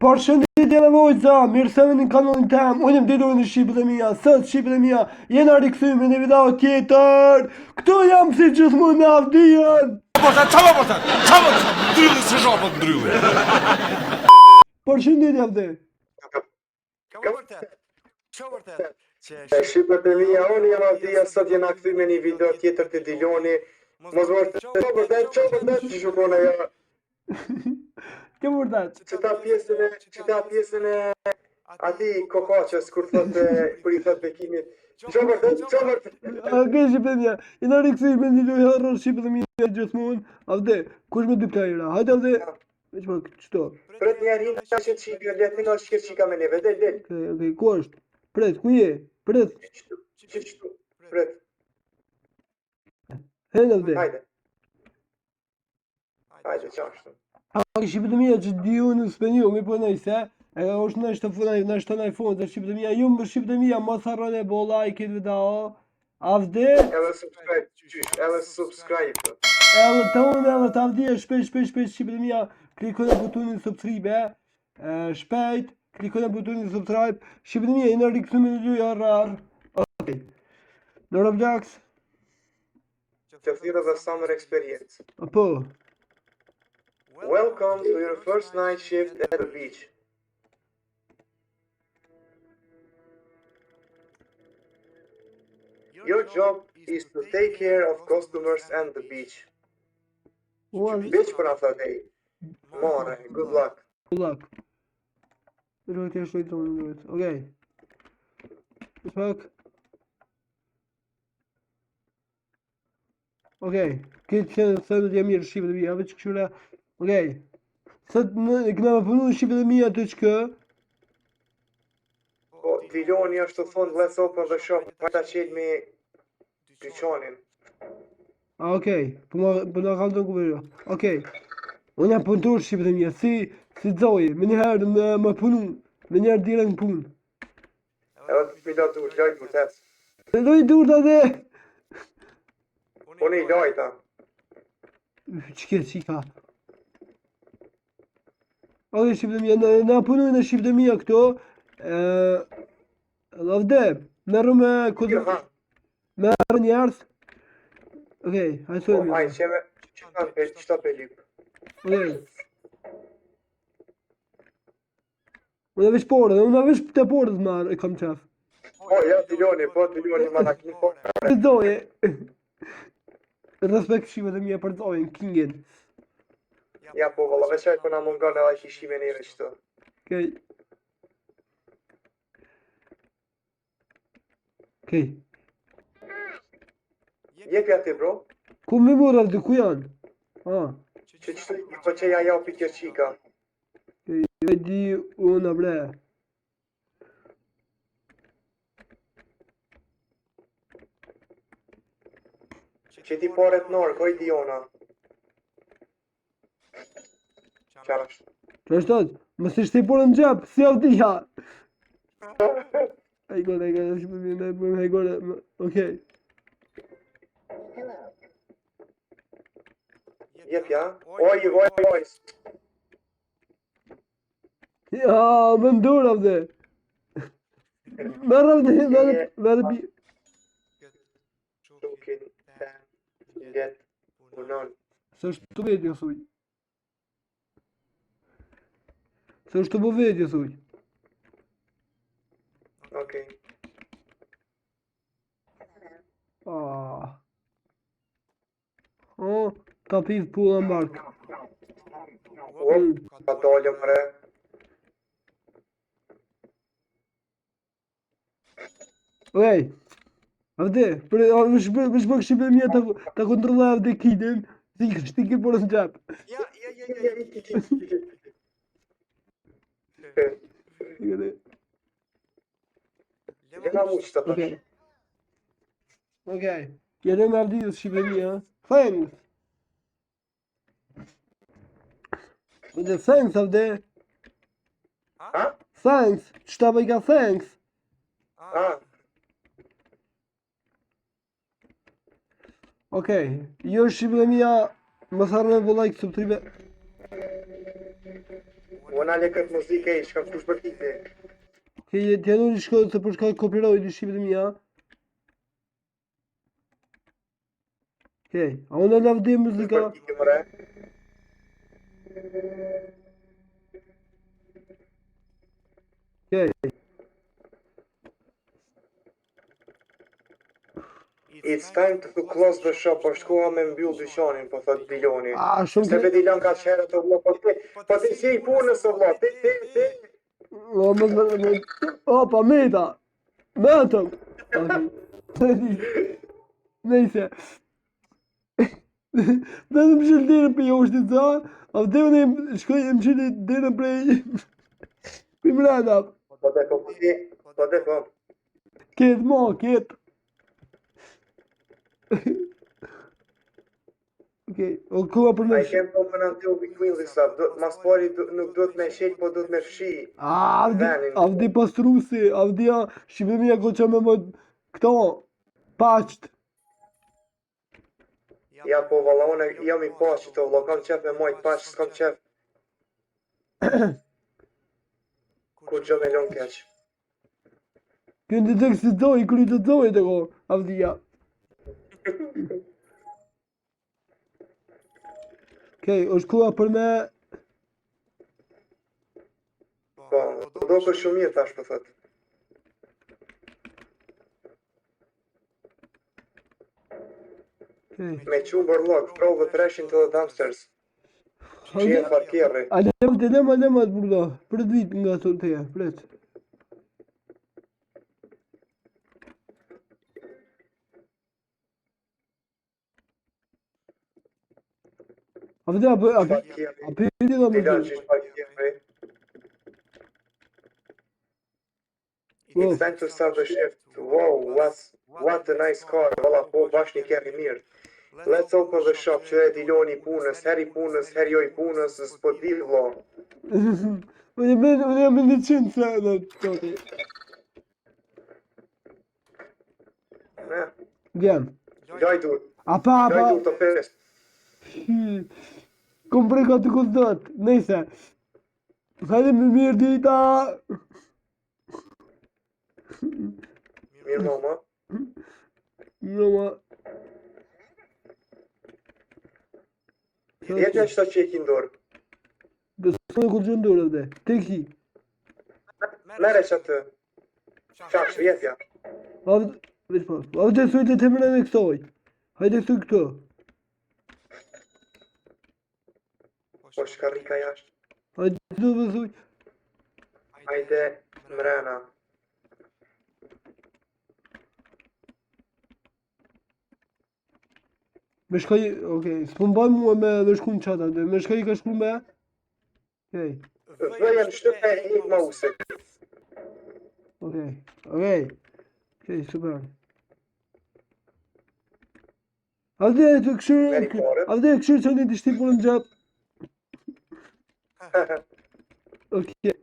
Përshëndetje dhe vojca, mirë se vini në kanalin tem, unë jam Dido në Shqipët e mia, sot Shqipët e mia, jena rikëthyme me një video tjetër, këtu jam si gjithmonë me Avdijen. Përshëndetje Avdi. Shqipët e mia, unë jam Avdija, sot jena këthy me një video tjetër të Diloni. Mos vërtet, që shukone ja. Ke vërtet? Qëta pjesën e ati kokaqës, kur i thot bekimit. Që vërtet? Okej, Shqipët e mia, jena rikëthyme me një video harror Shqipët e mia gjithmonë. Avdi, kush me dy plejra? Hajde Avdi, veç më qëto. Pret njerë hinë që të shqipë, letë nga shkirë qika me neve, del. Okej, ku është? Pret, ku je? Pret. Qështu, pret. Hajde Avdi. Hajde, qashtu. Shqipët e mia që di unë s'penju, mi po nëjse, është nështë të funaj, nështë të najfon, të Shqipët e mia, ju më Shqipët e mia, mos harroni e bo like këtë video, Avdi, Edhe subscribe. edhe të unë edhe të Avdi, shpejt Shqipët e mia, klikon e butonin subscribe, shpejt, klikon e butonin subscribe, Shqipët e mia, jena rikëthyme në luja rar, okej, në Roblox, Të thirë the summer experience. po, Welcome to your first night shift at the beach. Your job is to take care of customers and the beach. Beach për a thotej. More, good luck. good luck. Rojtë të shlojtë të unë dojtë, okej. Pak. Okej, këtë që thënë të mirë Shqipët e mia, veç këshura, okej. Sot këna me punu Shqipët e mia të qkë, Po, Diloni është të thonë let's open the shop, pa ta qelë me dyqanin. okej, po nga kalë të në kubërë, okej. Unë jam punëtor Shqipët e mia, si Zoe, me njëherë me punu, me njëherë dire në punë. Edhe të pila dur, lojt vërtet. Loj dur të dhe, Unë i lojta. qika. Okej, Shqipët e mia, na punu në Shqipët e mia këto, lavde, merru me kodë, merru njerës, okej, hajtë Po, sojmë. ajë, qëta pelip. Okej. Unë veç porë, unë veç të porët marë, e kam qef. Po, ja, Diloni, ma na kni po. Zoje. Respekt Shqipët e mia për Zojen, kingin. Ja, po, valla, veçaj për na mungon edhe kishime neve qëto. Okej. Okej. Jepja ti, bro. Ku me mora dhe ku janë? Që qëtu i po që ja japi kjo qika. Okej, e di unë bre. Që ti paret nërë, koj Diona. Qarë është? Që është atë? Më si shte i porë në gjepë, si Avdija. E gore, Shqipët e mia, e gore, okej. Jepja? Oj. Ja, më ndur Avdi. Merë Avdi, merë bi. Shukin, let, punon. Së është të vedje, thuj. Së është të bu vedje, thuj. Okej. Ta pivë pula në barkë. Ka dollë mëre. Okej. Avdi, veç bë Shqipët e mia ta kontrolloj Avdi kidin, si kështi ki porës në gjepë. Ja. Lena mu që të Okej. tash. Okej. Jene me Avdijës Shqipët e mia. Thanks. Dhe thanks Avdi. Ha? Thanks. Qëta për i ka thanks. Okej. Jo Shqipët e mia, më tharë me vë like subscribe. Unë ale këtë muzikë e shkam kush për tipi. Okej, ti nuk shkoj se për shkak copyright shqipit mia. Okej, a unë lavdi Kush muzika. për tipi mëre? Okej. It's time to close the shop, është koha me mbyll dyqanin, po thot Diloni. Shumë Se be Dilon ka qherë të vlo, po ti si i punës o vlo, ti. Opa, meta. Metëm. Neyse. Ben më shëll derën për joshtë të za, a vdevën e shkoj e më shëll derën prej... Për mrena. Po dhe po. Ketë ma, ketë. Okej, o koha për në I can't open until we clean this up. Mas pari nuk duhet me shqet, po duhet me fshi. Avdi pastrusi, avdia shqipëmia ko që me më këto, paqt. Ja po valla, unë jam i paqë të valla, kam qef me mojt paqë, s'kam qef. Ku gjë me lon keq. Këndi të kësi doj, kërë të doj të ko, avdia. Okej, është koha për me... Po, do për shumë mirë tash për thot. Me quber lock, throw the trash into the dumpsters. Qie parkirri. Alem atë burdo, për të vit nga të teja, pret. Avdi, a për di nga më Dilan të... që parkirri. It's time to start the shift. Wow, what a nice car. Valla, po, bashkë një kemi mirë. Let's open the shop, që e Diloni punës, heri joj punës, s'po di vlo. Unë jam në qënë se në të të. Gjem. Gjajdur, Apa. gjajdur të pest. Kom preka të kësdot, nejse. Hajde me mirë dita. Mirë mama. Mama. Jetja që ta që e ki ndorë. Besoj kur gjë ndorë dhe. Te ki. Mere që atë. Qafsh, jetja. Veç pas. Avde soj të temën e kësoj. Hajde soj këto. Po shkarrika jashtë. Hajde të besoj. Hajde mrena. Me shkaj, okej, s'po mban mua me dhe shku në qata, me shkaj ka shku me? Okej, Vëja në shtëpe e një mausit. okej, super. Avde të këshirë që një të shti për në gjap. Okej.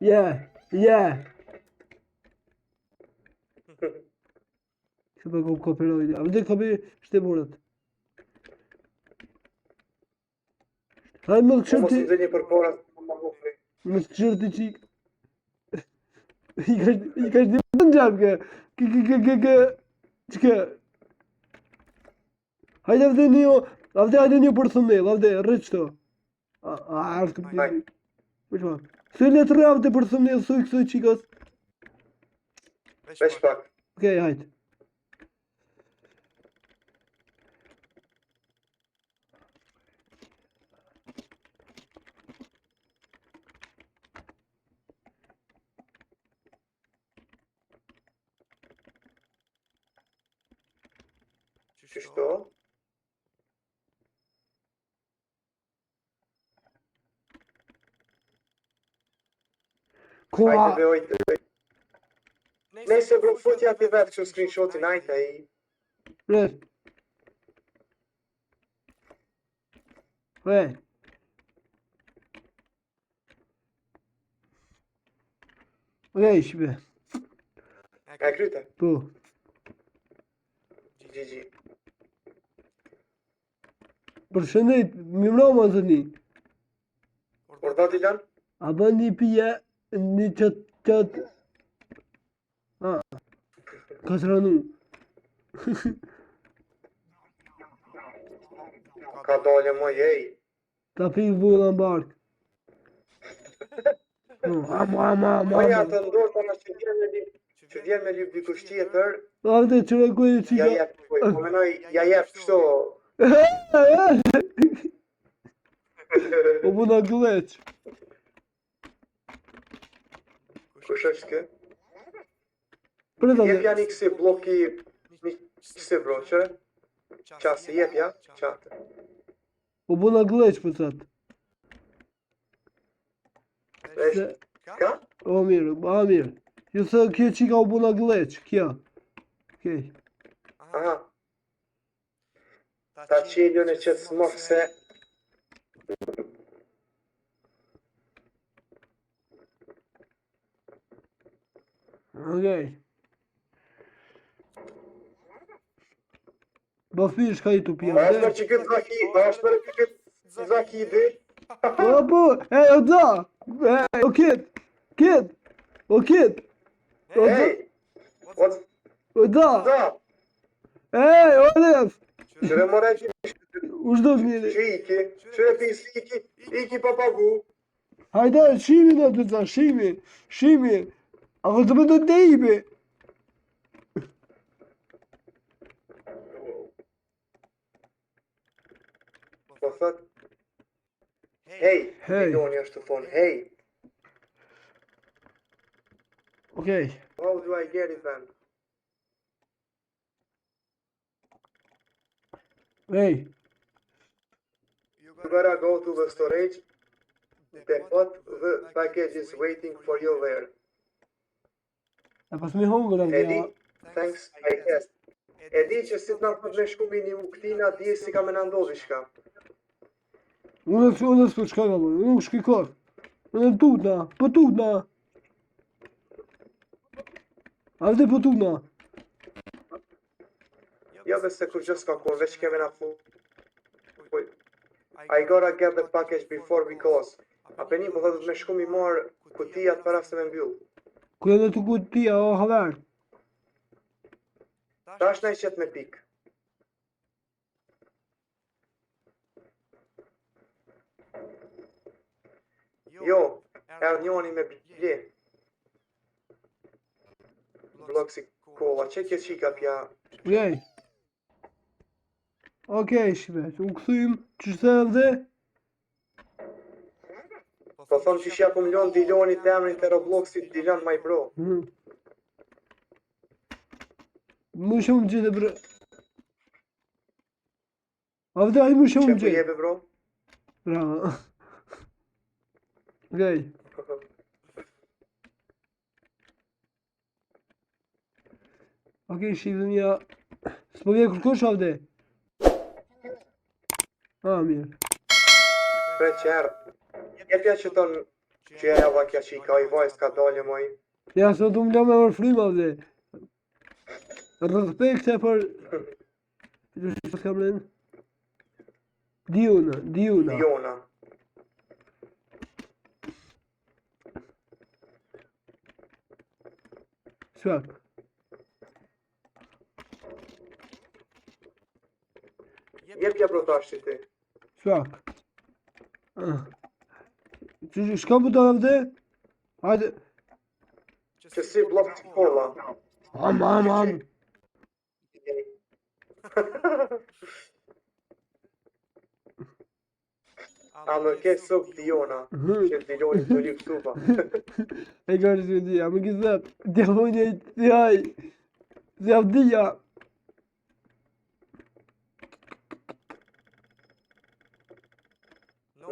Yeah. Që për kom copyright. Avde kapi shtemurat. Hajde më të Po këshirë mos ti... më dhe një përpora, më hufni. Më të këshirë ti qik. I ka shdi më në gjap ke. Qëke. Hajde avde një për thumbnail, avde, rrë qëto. Arë këtë për një. Veç pak. Së letë rrë avde për thumbnail, soj kësoj qikos. Veç pak. Okej, hajde. Qështo? Koha... Hajde veojtë. Nese bro, futja ti vetë që screenshotin, hajde i. Rrë. Rrë. Okej, shqipe. E kryte? Po. Gjigji. Përshëndet, mirëmbrëma zëni. Orda Dilan? A bën një pije, një qët. Ka të ranu. Ka dalje moj, hej. Ta pi vulla në bark. Maja të ndorë të nga që vjen me lyp dikush tjetër, Avde që rekoj e ja qika. jep, po menoj, ja jep kështu. O buna gleq. Kush është kë? Preta Jep dhe. janë i kësi bloki, një kësi bro, qëre? Qasë, jep ja, qatë. O buna gleq për qatë. Është, ka? O mirë. Ju thë kjo qika o buna gleq, kjo. Okej. Aha. Ta qeljon e qëtë smokë se... Okej. Bafish ka i të A pja. është për që këtë zaki, a është për që këtë zaki di? Po, o da. O kit. O da. Hej! O da. Da! O lef. Qëre more që U shdo njëri. iki, qëre pisi iki papagu. Hajde, shimi në të ta, shimi. A këtë me do të ibi. Po thët, hej, Hej. Diloni është të thonë, hej, Okej. how do I get it then? Hej. You gotta go to the storage, depot, the package is waiting for you there. E pas me hongër Edi, atë. thanks, I guess. Edi që si të nërë me shku mini u këtina, di si ka me në ndodhi shka. Unë s'po shkoj valla, unë nuk shkoj kot. Unë tutna. Avde po tutna. Jo dhe se kur gjë s'ka kur, veç keme na fu. I gotta get the package before we close. A peni po dhe me shku mi marë kutijat para se me mbyll. Ku e dhe të kutia, o haver. Ta është na i qëtë me pik. Jo, erë njoni me bje. Blok si kolla, që kjo qika pja. Okej. Okej, shibet, u këthym, që shtë dhe? Po thonë që shja kum lonë Diloni të emrin të Robloxit Dilan my bro. Më shumë gjithë bre. Avde, aj më Që shumë po gjithë. jebe bro? Bravo. Okej. Okej, shibëm ja. S'po vje kërkosh avde? Mirë. Pre qërë. Jepja që tonë që ja java kja qika, i vajzë ka dalje moj. Ja, sot unë lëmë e mërfrim avde. Respekte për... Që s'ka mren? Diuna. Diona. Shak. Jepja bro tash që ti. Shak. Që shka më të avde? Hajde. Që si blok të kolla. Am. A më ke sup Diona. Që Diloni të lyp supa. E kërë që dhja, më gizet. Djavonje i tjaj. Zjavdija.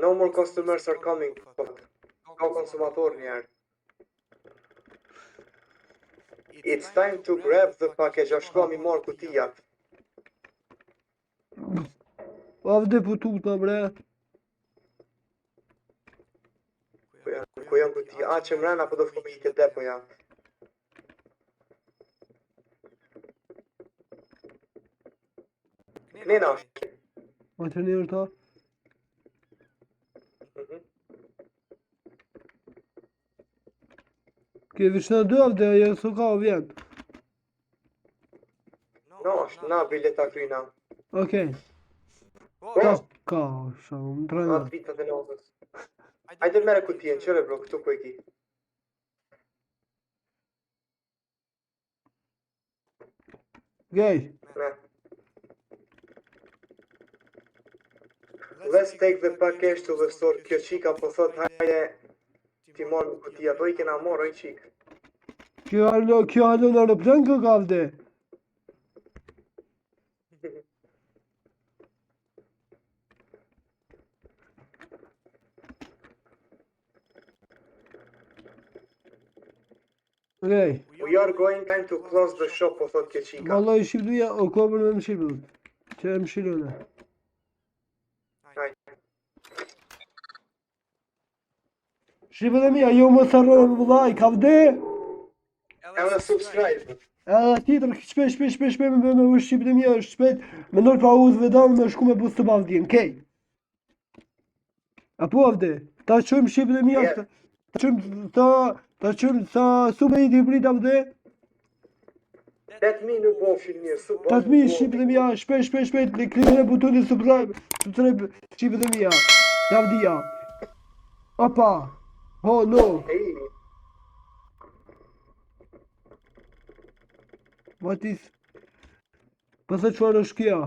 No more customers are coming. Ka konsumator njerë. It's time to grab the package, është ka mi marë kutijat. Avde po tutna bre. Ku janë kutija? A që mrena po do fëmi i këtë depo janë. Knena është. Ma që një është ta? Ke vishë në dy avde, ajo së ka o vjen. No, është na bileta kryna. Okej. Po, Ka, shumë, më trajna. atë vitat e nozës. Hajde mere kutien, qëre bro, këtu ku e ki. Gej, Ne. Let's take the package to the store. Kjo qika po thot hajde ti morë në kutia, do i kena morë oj qik. kjo halo në aeroplan kë ka avde. Okej. We are going time to close the shop, po thot kjo qika. Vallai shqiptuja o kopër me më shqiptu. Që e më shqilone. Hajde. Shqipët e mija, jo më sarrone më vëllaj, ka vde. Edhe subscribe. Edhe tjetër, shpesh me shqipët e mija, shpet, me nërë pa uzë vedan me shku me bus të bavdjen, kej. Apo avde, ta qëjmë shqipët e mija, Yeah. ta qëjmë sa supe i t'ibrit avde. 8.000 në bofshin një, super. 8.000 shqipët e mija, shpet, le klikën e butonit subscribe, shqipët e mija, javdia. Opa, oh no, Ej, what is, pëse qëfar është kja?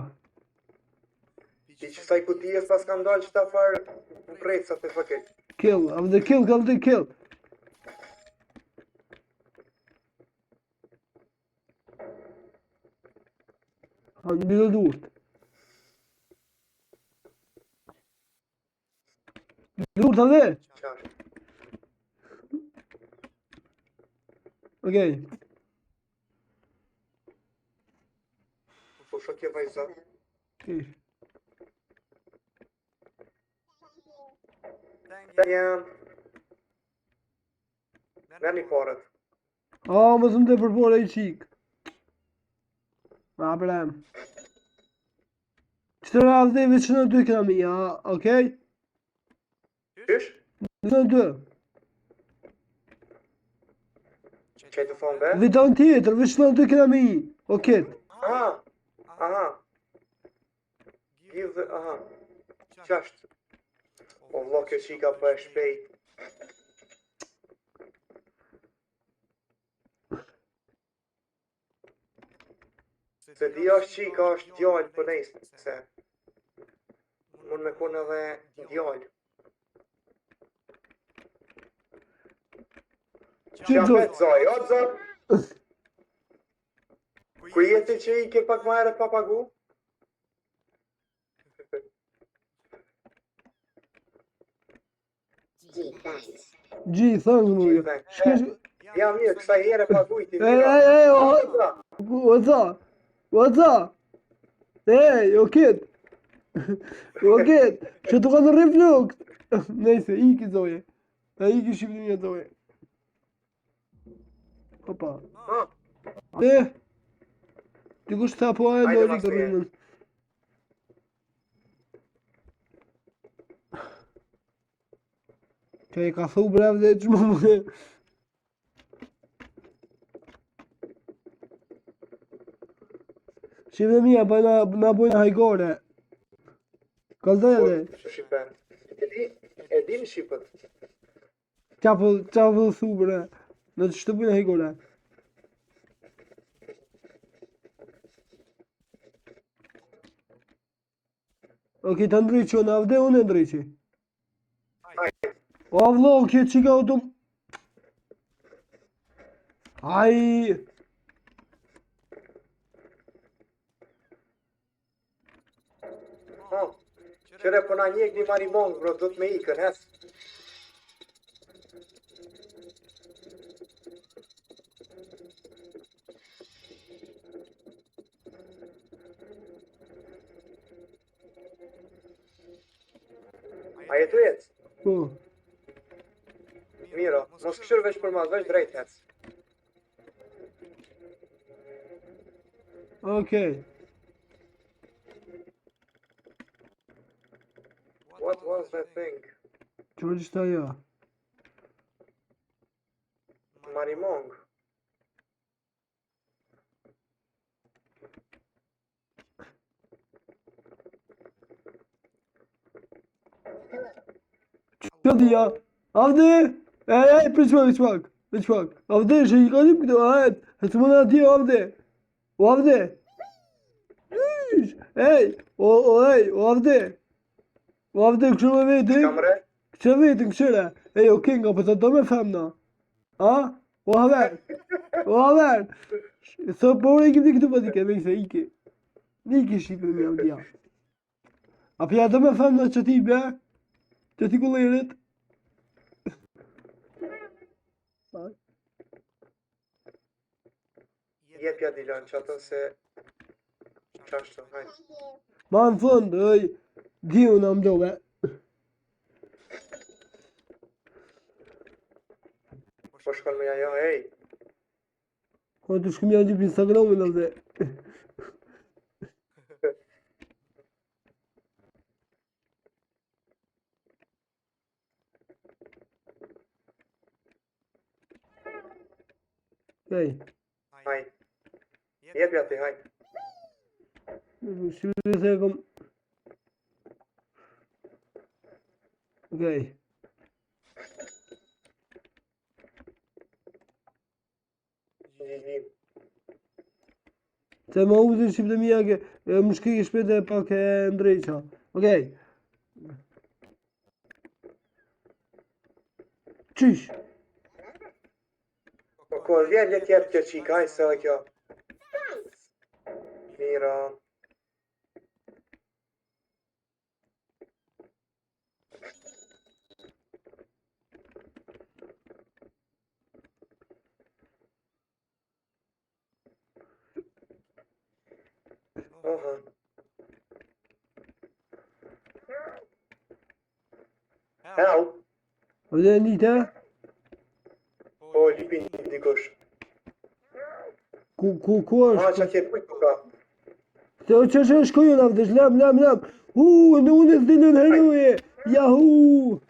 ti që saj kutijes pas ka ndalë që ta farë precat e paket. Kill, avde kill, kill. Në bilo durt. Durt, avde? Qarë. Okej. Po shokje vajza. Okej. Të jam. Merë një parët. Më thëmë të përbore i qik. Ma problem. Qëtë avde veç në dy këna mija, okej? Qysh? Në dy. Që e të thonë be? Viton tjetër, veç në dy këna mi. Okej. Aha. Aha. Give the... Aha. Qasht. O vlo kjo qika për e shpejt. Se di është qika është djallë për nejsë, se mund me konë edhe djallë. Që Qa do? me të zoj, o të zoj? Ku jeti që i ke pak ma herët pa pagu? Gji, thëngë mu jo. Shkesh... Ja mirë, kësa here pagujti. What's up? Hey, okej. Që të ka në reflukt. Nese, iki zoje. Ta iki shqiptimia zoje. Opa. Ti kush ta po e Hajde, lori Marcel. kërënën. Që e ka thu brev dhe që më më... Shqipe mija, pa na bojnë hajgore. Ka zdoj edhe. Shqipen. E di në Shqipët. Qa për thu bre. Në që të bojnë hajgore. Okej, të ndryqo në avde, unë e ndryqi. O vlo, kjo qika o të... Aj... Qëre po na njek një marimong, bro, do të me ikën, hes. A jetu jetë? Po. Miro, mos këshur veç për ma, veç drejt hec. Okej. that thing? Çfarë është ajo? Marimong. Çfarë di ja? Avde! Ej, priç pak. Avde, që i kalim këto, ahet. Të më në ati, avde. O, avde. Ej, o, avde. O, avde, kështë me veti? Kamre? Kështë veti, këshëre. Ej, o, kinga, për të do me femna. A? O, haver. Së por e këti këtu për dike, me se ike. Nike shqipë me avdia. A pja do me femna që ti, be? Që ti kullerit? Jepja Dilan që ato se... Qashtë, hajtë. Ma në fund, oj, diu në mdove. Po shkon me ajo, ej. O të shkëm janë gjipë Instagramin dhe. Ej, Hajtë. Jepja ti, hajtë. shqipë se kom... Okej. Gjigji. Se ma uzin shqipë dhe mija ke... Më shkri shpet e pak e ndrejqa. Okej. Qysh? Po, vjen le tjerë kjo qika, hajtë se dhe kjo. Mira. Oha. Help. O dhe njite? Po, lipin dikush. Ku A, është? që atje kujtë ka. Se o që shkojnë avdesh, lam. Në unë e zdilën heroje. Jahu.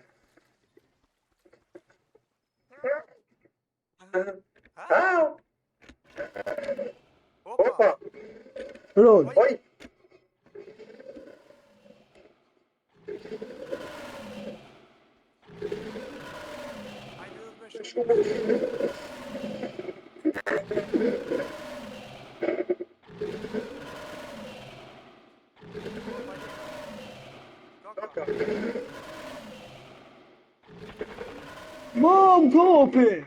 Help. Opa. Rod. Oj. Kaka. Mam, topi.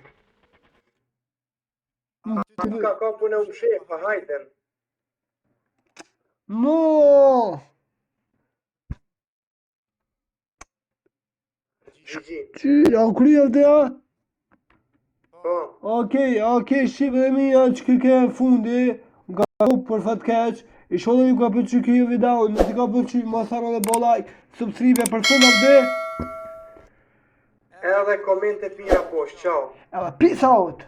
Ka punë u shefa, hajden. No. Gjigji. A kry avde ja? Po. Okej, shqipë dhe mi janë që këke fundi. Nga ku për fat keq. I shodhe ju ka përqy kjo video. Nësi ka përqy, ma thana dhe bo like. Subscribe për fund avde. Edhe komente pira poshtë, qao. Peace out.